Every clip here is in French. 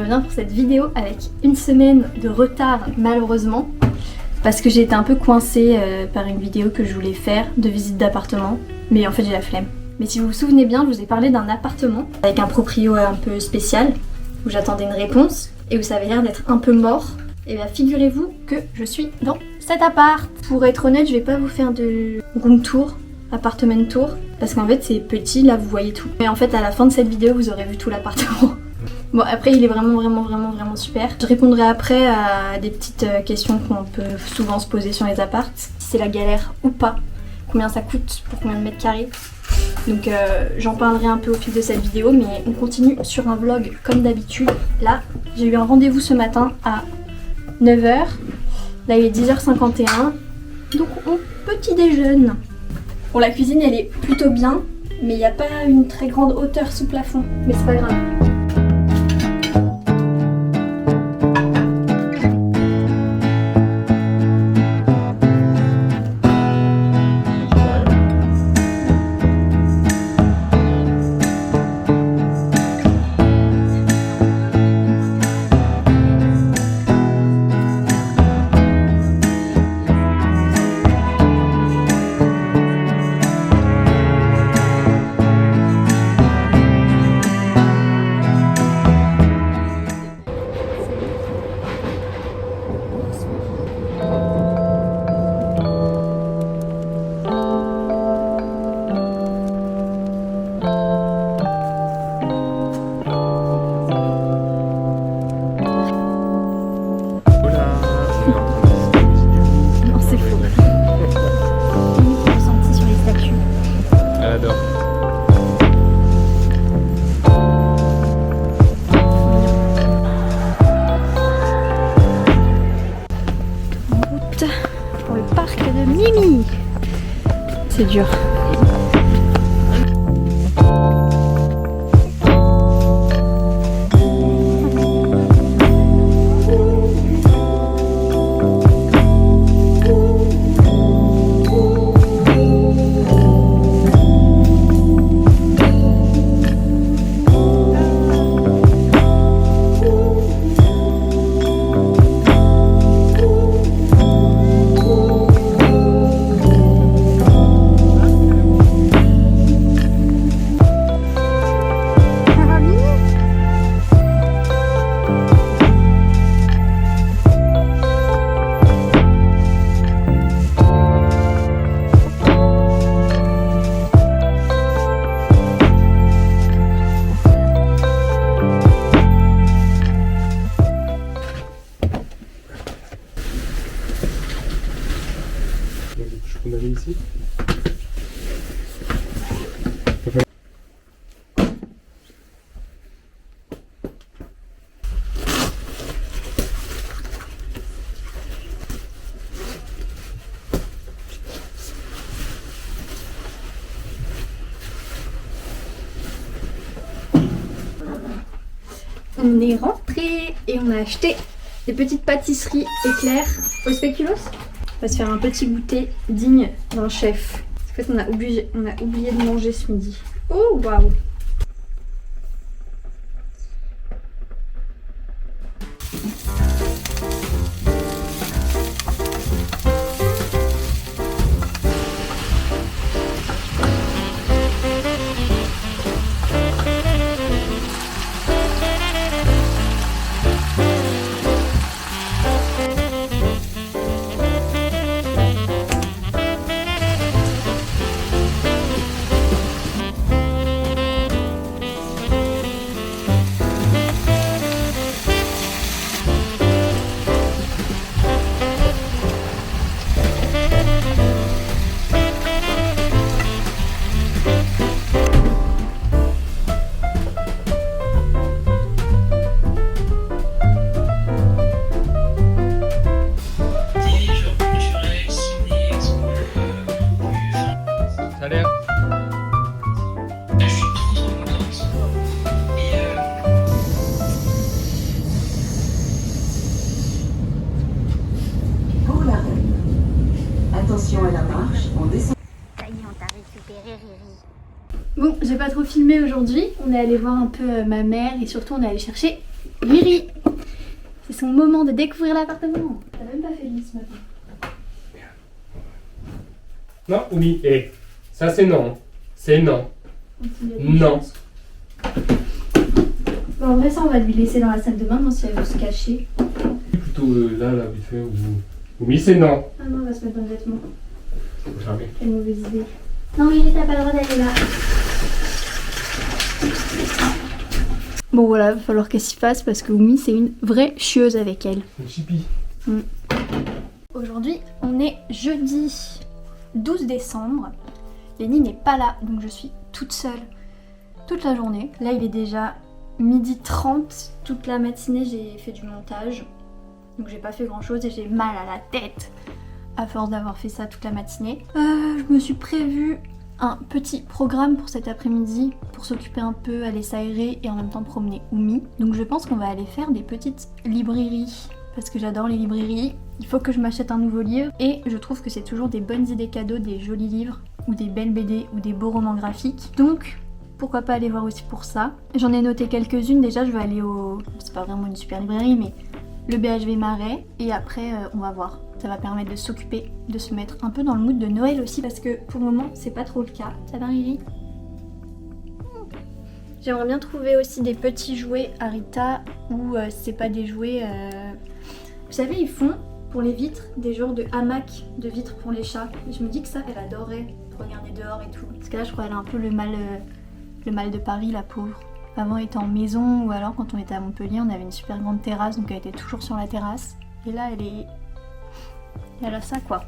reviens pour cette vidéo avec une semaine de retard malheureusement parce que j'ai été un peu coincée par une vidéo que je voulais faire de visite d'appartement, mais en fait j'ai la flemme. Mais si vous vous souvenez bien, je vous ai parlé d'un appartement avec un proprio un peu spécial où j'attendais une réponse et où ça avait l'air d'être un peu mort. Et bien figurez-vous que je suis dans cet appart. Pour être honnête, je vais pas vous faire de room tour, appartement tour, parce qu'en fait c'est petit, là vous voyez tout. Mais en fait à la fin de cette vidéo vous aurez vu tout l'appartement. Bon après il est vraiment super. Je répondrai après à des petites questions qu'on peut souvent se poser sur les apparts. Si c'est la galère ou pas, combien ça coûte pour combien de mètres carrés. Donc j'en parlerai un peu au fil de cette vidéo, mais on continue sur un vlog comme d'habitude. Là j'ai eu un rendez-vous ce matin à 9h. Là il est 10h51. Donc on petit déjeune. Bon la cuisine elle est plutôt bien, mais il n'y a pas une très grande hauteur sous plafond. Mais c'est pas grave. Pour le parc de Mimi. C'est dur. On avait ici. On est rentré et on a acheté des petites pâtisseries éclairs au spéculoos. On va se faire un petit goûter digne d'un chef. En fait, on a oublié de manger ce midi. Oh, waouh! Attention à la marche, on descend. Ça y est, on t'a récupéré, Riri. Bon, j'ai pas trop filmé aujourd'hui. On est allé voir un peu ma mère et surtout on est allé chercher Miri, c'est son moment de découvrir l'appartement. T'as même pas fait le lit ce matin. Non, oui, et ça c'est non. C'est non. Non. Bon, en vrai, ça, on va lui laisser dans la salle de bain, non, si elle veut se cacher. Plutôt là, vite fait. Oui, c'est non. Ah non, on va se mettre dans le vêtement. Jamais. Quelle mauvaise idée. Non, Miri, t'as pas le droit d'aller là. Bon, voilà, va falloir qu'elle s'y fasse parce que Oumi, c'est une vraie chieuse avec elle. Une chipie. Aujourd'hui, on est jeudi 12 décembre. Lenny n'est pas là, donc je suis toute seule toute la journée. Là, il est déjà 12h30. Toute la matinée, j'ai fait du montage. Donc j'ai pas fait grand chose et j'ai mal à la tête à force d'avoir fait ça toute la matinée. Je me suis prévu un petit programme pour cet après-midi pour s'occuper un peu, aller s'aérer et en même temps promener Oumi. Donc je pense qu'on va aller faire des petites librairies parce que j'adore les librairies. Il faut que je m'achète un nouveau livre et je trouve que c'est toujours des bonnes idées cadeaux, des jolis livres ou des belles BD ou des beaux romans graphiques. Donc pourquoi pas aller voir aussi pour ça. J'en ai noté quelques-unes. Déjà je vais aller au... c'est pas vraiment une super librairie mais le BHV Marais et après on va voir. Ça va permettre de s'occuper, de se mettre un peu dans le mood de Noël aussi parce que pour le moment c'est pas trop le cas. Ça va Riri? J'aimerais bien trouver aussi des petits jouets Arita ou c'est pas des jouets... Vous savez ils font pour les vitres des genres de hamacs de vitres pour les chats. Et je me dis que ça elle adorerait regarder dehors et tout. Parce que là je crois qu'elle a un peu le mal de Paris la pauvre. Avant elle était en maison ou alors quand on était à Montpellier on avait une super grande terrasse donc elle était toujours sur la terrasse. Et là elle a ça quoi.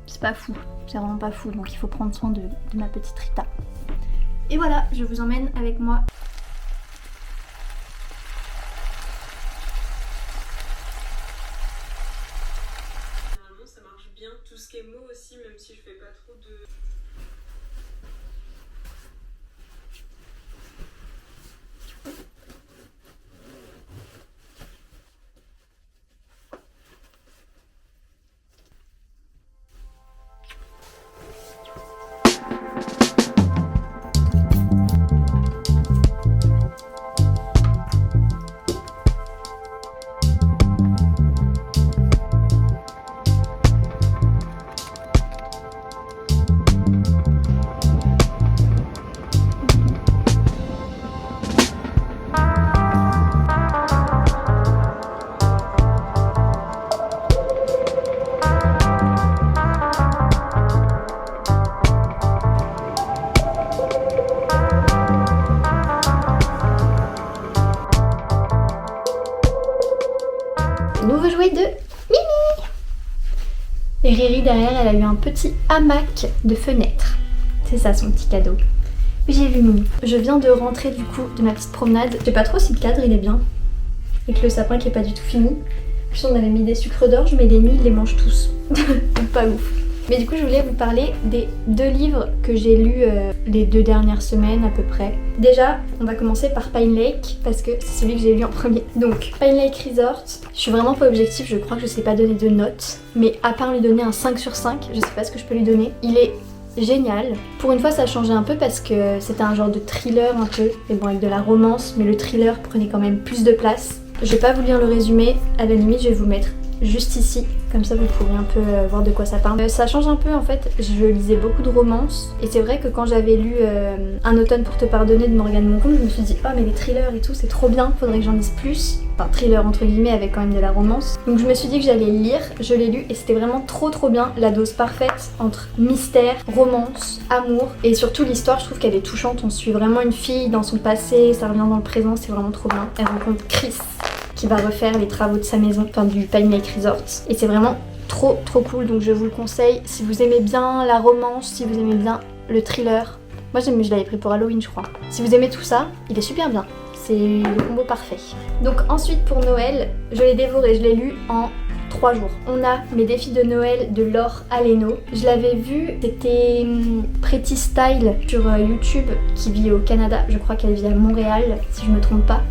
C'est pas fou, c'est vraiment pas fou donc il faut prendre soin de ma petite Rita. Et voilà, je vous emmène avec moi. Généralement ça marche bien, tout ce qui est mots aussi même si je fais pas trop de... Nouveau jouet de Mimi. Et Riri derrière elle a eu un petit hamac de fenêtre. C'est ça son petit cadeau. J'ai vu Mimi. Je viens de rentrer du coup de ma petite promenade. Je sais pas trop si le cadre il est bien. Avec le sapin qui est pas du tout fini. En plus on avait mis des sucres d'orge mais les nids ils les mangent tous. Pas ouf. Mais du coup je voulais vous parler des 2 livres que j'ai lus les 2 dernières semaines à peu près. Déjà on va commencer par Pine Lake parce que c'est celui que j'ai lu en premier. Donc Pine Lake Resort, je suis vraiment pas objective, je crois que je sais pas donner de notes. Mais à part lui donner un 5 sur 5, je sais pas ce que je peux lui donner. Il est génial. Pour une fois ça a changé un peu parce que c'était un genre de thriller un peu. Et bon avec de la romance mais le thriller prenait quand même plus de place. Je vais pas vous lire le résumé, à la limite je vais vous mettre juste ici, comme ça vous pourrez un peu voir de quoi ça parle. Ça change un peu en fait, je lisais beaucoup de romances et c'est vrai que quand j'avais lu Un automne pour te pardonner de Morgane Moncombe, je me suis dit oh mais les thrillers et tout c'est trop bien, faudrait que j'en lise plus. Enfin thriller entre guillemets avec quand même de la romance. Donc je me suis dit que j'allais le lire, je l'ai lu et c'était vraiment trop bien, la dose parfaite entre mystère, romance, amour et surtout l'histoire je trouve qu'elle est touchante, on suit vraiment une fille dans son passé, ça revient dans le présent, c'est vraiment trop bien. Elle rencontre Chris qui va refaire les travaux de sa maison, enfin du Pine Lake Resort. Et c'est vraiment trop cool, donc je vous le conseille. Si vous aimez bien la romance, si vous aimez bien le thriller, moi je l'avais pris pour Halloween je crois. Si vous aimez tout ça, il est super bien. C'est le combo parfait. Donc ensuite pour Noël, je l'ai dévoré, je l'ai lu en 3 jours. On a mes défis de Noël de Laure Aleno. Je l'avais vu, c'était Pretty Style sur YouTube qui vit au Canada. Je crois qu'elle vit à Montréal si je me trompe pas.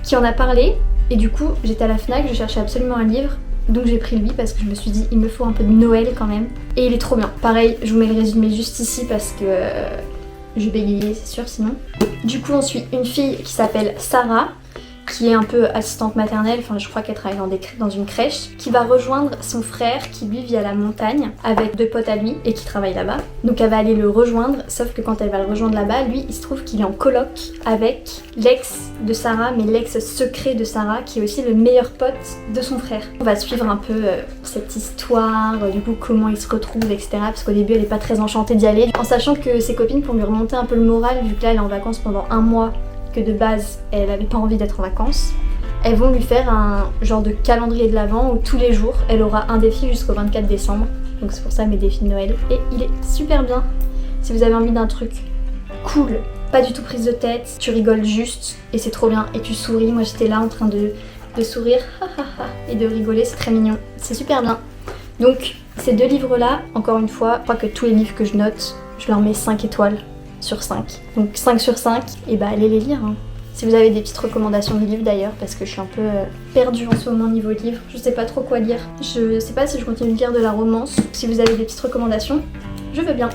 Qui en a parlé. Et du coup, j'étais à la Fnac, je cherchais absolument un livre, donc j'ai pris lui parce que je me suis dit, il me faut un peu de Noël quand même. Et il est trop bien. Pareil, je vous mets le résumé juste ici parce que je vais bégayer, c'est sûr sinon. Du coup on suit une fille qui s'appelle Sarah, qui est un peu assistante maternelle, enfin je crois qu'elle travaille dans une crèche, qui va rejoindre son frère qui lui vit à la montagne avec 2 potes à lui et qui travaille là-bas. Donc elle va aller le rejoindre, sauf que quand elle va le rejoindre là-bas, lui il se trouve qu'il est en coloc avec l'ex de Sarah, mais l'ex secret de Sarah qui est aussi le meilleur pote de son frère. On va suivre un peu cette histoire, du coup comment ils se retrouvent, etc. Parce qu'au début elle est pas très enchantée d'y aller, en sachant que ses copines, pour lui remonter un peu le moral, vu que là elle est en vacances pendant 1 mois, que de base elle avait pas envie d'être en vacances, elles vont lui faire un genre de calendrier de l'Avent où tous les jours elle aura un défi jusqu'au 24 décembre. Donc c'est pour ça mes défis de Noël. Et il est super bien. Si vous avez envie d'un truc cool, pas du tout prise de tête, tu rigoles juste et c'est trop bien et tu souris. Moi j'étais là en train de sourire et de rigoler, c'est très mignon. C'est super bien. Donc ces 2 livres là, encore une fois, je crois que tous les livres que je note, je leur mets 5 étoiles sur 5. Donc 5 sur 5, et bah allez les lire. Hein. Si vous avez des petites recommandations de livres d'ailleurs, parce que je suis un peu perdue en ce moment niveau livre, je sais pas trop quoi lire. Je sais pas si je continue de lire de la romance. Si vous avez des petites recommandations, je veux bien.